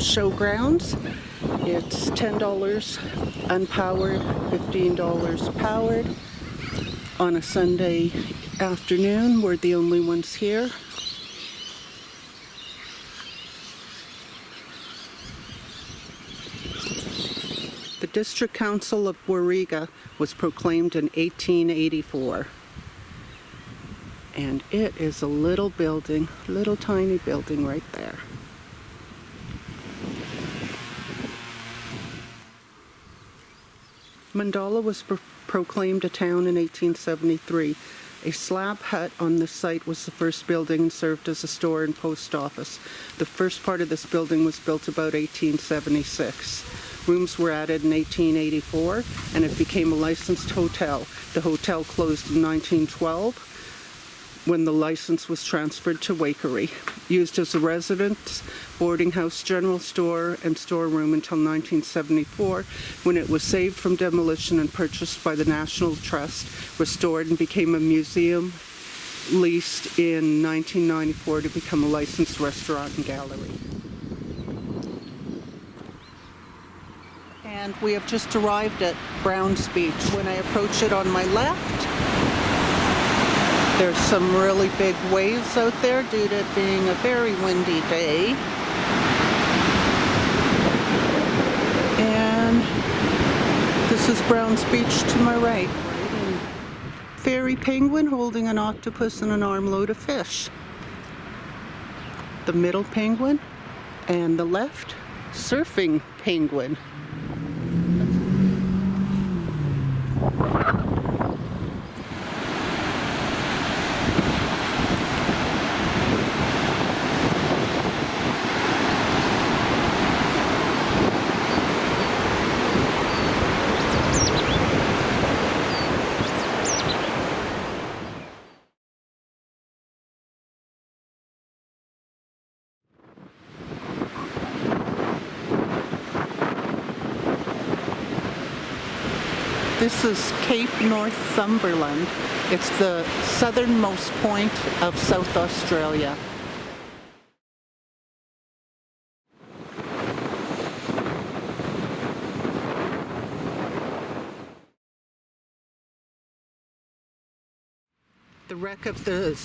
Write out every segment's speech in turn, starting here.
showgrounds. It's $10 unpowered, $15 powered. On a Sunday afternoon, we're the only ones here. The District Council of Warrega was proclaimed in 1884. And it is a little building, little tiny building right there. Mundulla was proclaimed a town in 1873. A slab hut on the site was the first building and served as a store and post office. The first part of this building was built about 1876. Rooms were added in 1884, and it became a licensed hotel. The hotel closed in 1912 when the license was transferred to Wakery. Used as a residence, boarding house, general store, and storeroom until 1974, when it was saved from demolition and purchased by the National Trust, restored and became a museum, leased in 1994 to become a licensed restaurant and gallery. And we have just arrived at Browns Beach. When I approach it on my left, there's some really big waves out there due to it being a very windy day. And this is Browns Beach to my right. And fairy penguin holding an octopus and an armload of fish. The middle penguin, and the left, surfing penguin. This is Cape Northumberland. It's the southernmost point of South Australia. The wreck of the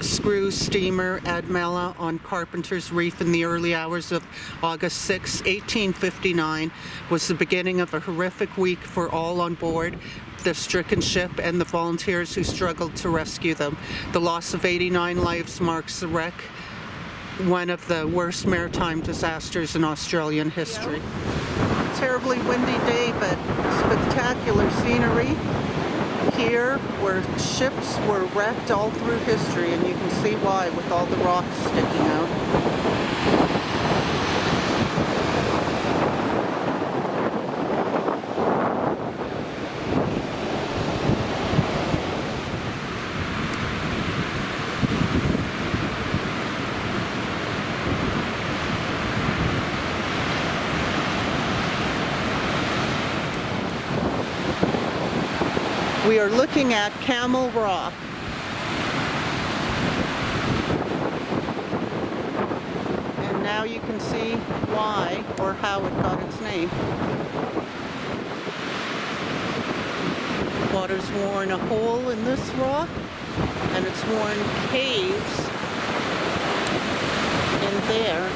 screw steamer Admella on Carpenter's Reef in the early hours of August 6, 1859 was the beginning of a horrific week for all on board the stricken ship and the volunteers who struggled to rescue them. The loss of 89 lives marks the wreck, one of the worst maritime disasters in Australian history. Terribly windy day, but spectacular scenery here where ships were wrecked all through history, and you can see why with all the rocks sticking out. We are looking at Camel Rock. And now you can see why or how it got its name. Water's worn a hole in this rock, and it's worn caves in there.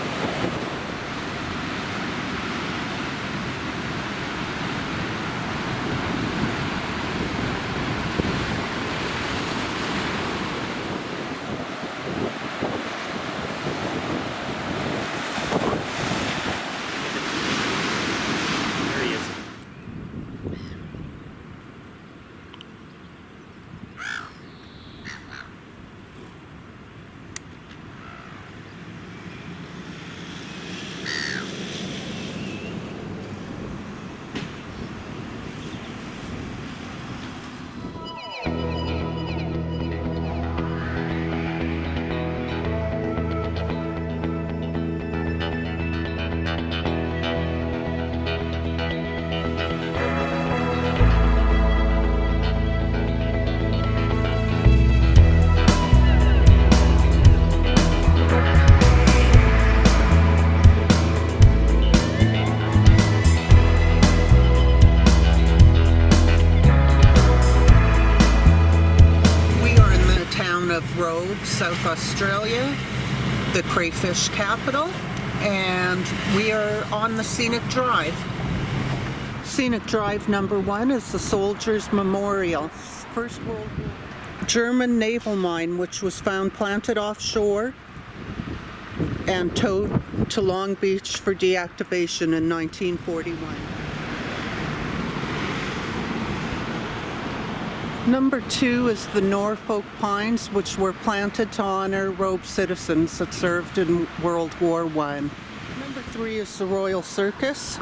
Robe, South Australia, the crayfish capital, and we are on the Scenic Drive. Scenic Drive number 1 is the Soldiers' Memorial. First World War. German naval mine, which was found planted offshore and towed to Long Beach for deactivation in 1941. Number 2 is the Norfolk Pines, which were planted to honor Robe citizens that served in World War I. Number 3 is the Royal Circus.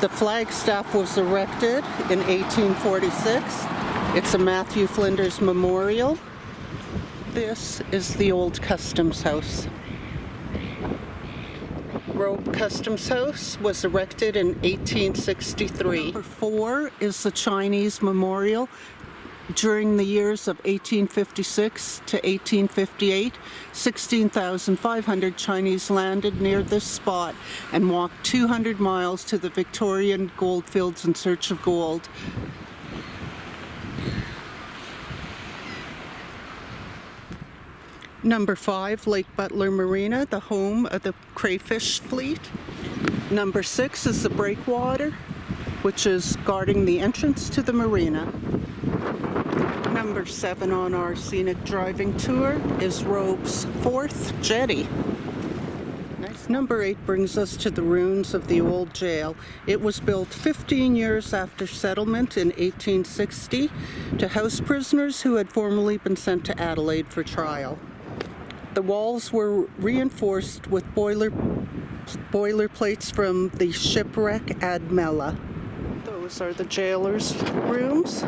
The flagstaff was erected in 1846. It's a Matthew Flinders Memorial. This is the old Customs House. Robe Customs House was erected in 1863. Number 4 is the Chinese Memorial. During the years of 1856 to 1858, 16,500 Chinese landed near this spot and walked 200 miles to the Victorian goldfields in search of gold. Number 5, Lake Butler Marina, the home of the crayfish fleet. Number 6 is the breakwater, which is guarding the entrance to the marina. Number 7 on our scenic driving tour is Robe's 4th jetty. Nice. Number 8 brings us to the ruins of the old jail. It was built 15 years after settlement in 1860 to house prisoners who had formerly been sent to Adelaide for trial. The walls were reinforced with boiler plates from the shipwreck at Mella. Those are the jailer's rooms.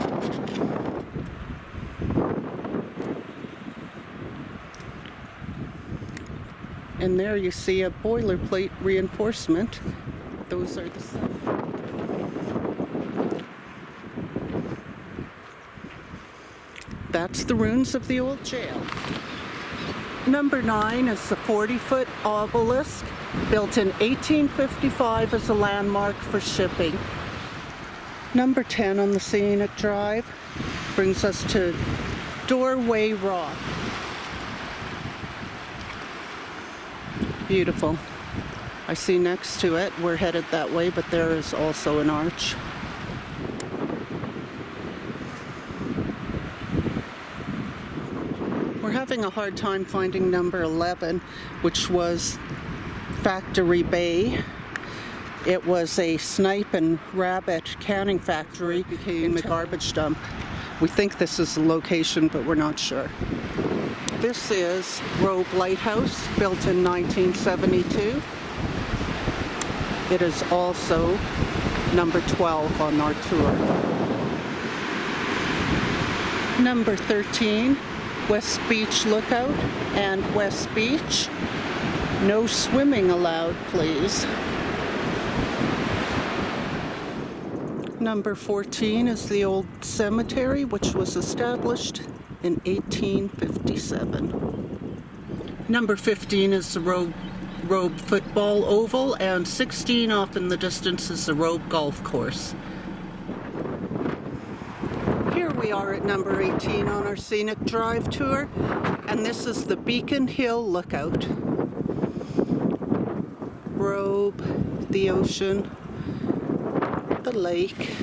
And there you see a boilerplate reinforcement. Those are the That's the ruins of the old jail. Number 9 is the 40-foot obelisk, built in 1855 as a landmark for shipping. Number 10 on the scenic drive brings us to Doorway Rock. Beautiful. I see next to it, we're headed that way, but there is also an arch. We're having a hard time finding number 11, which was Factory Bay. It was a snipe and rabbit canning factory. It became a garbage dump. We think this is the location, but we're not sure. This is Robe Lighthouse, built in 1972. It is also number 12 on our tour. Number 13, West Beach Lookout and West Beach. No swimming allowed, please. Number 14 is the old cemetery, which was established in 1857. Number 15 is the Robe Football Oval, and 16 off in the distance is the Robe Golf Course. Here we are at number 18 on our scenic drive tour, and this is the Beacon Hill Lookout. Robe, the ocean, the lake.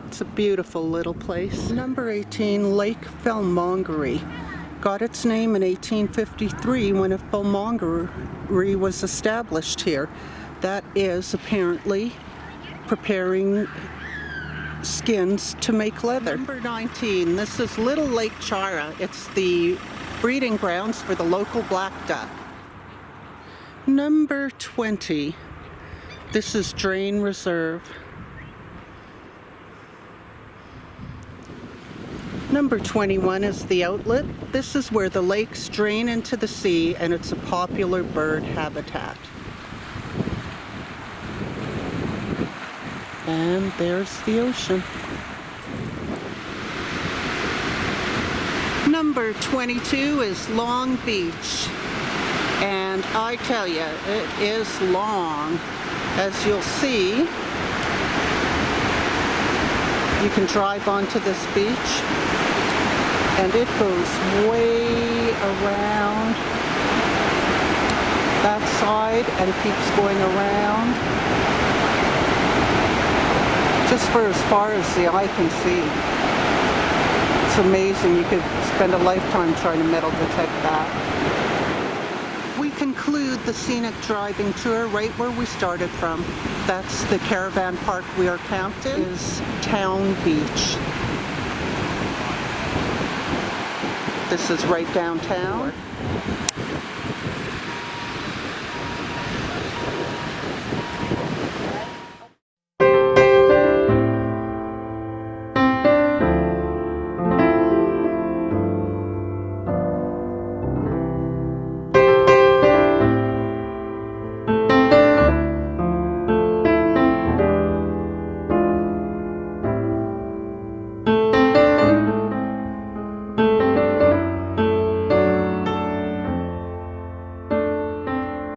It's a beautiful little place. Number 18, Lake Felmongery. Got its name in 1853 when a felmongery was established here. That is apparently preparing skins to make leather. Number 19, this is Little Lake Chara. It's the breeding grounds for the local black duck. Number 20, this is Drain Reserve. Number 21 is the outlet. This is where the lakes drain into the sea, and it's a popular bird habitat. And there's the ocean. Number 22 is Long Beach. And I tell you, it is long. As you'll see, You can drive onto this beach, and it goes way around that side and keeps going around just for as far as the eye can see. It's amazing. You could spend a lifetime trying to metal detect that. We conclude the scenic driving tour right where we started from. That's the caravan park we are camped in, is Town Beach. This is right downtown.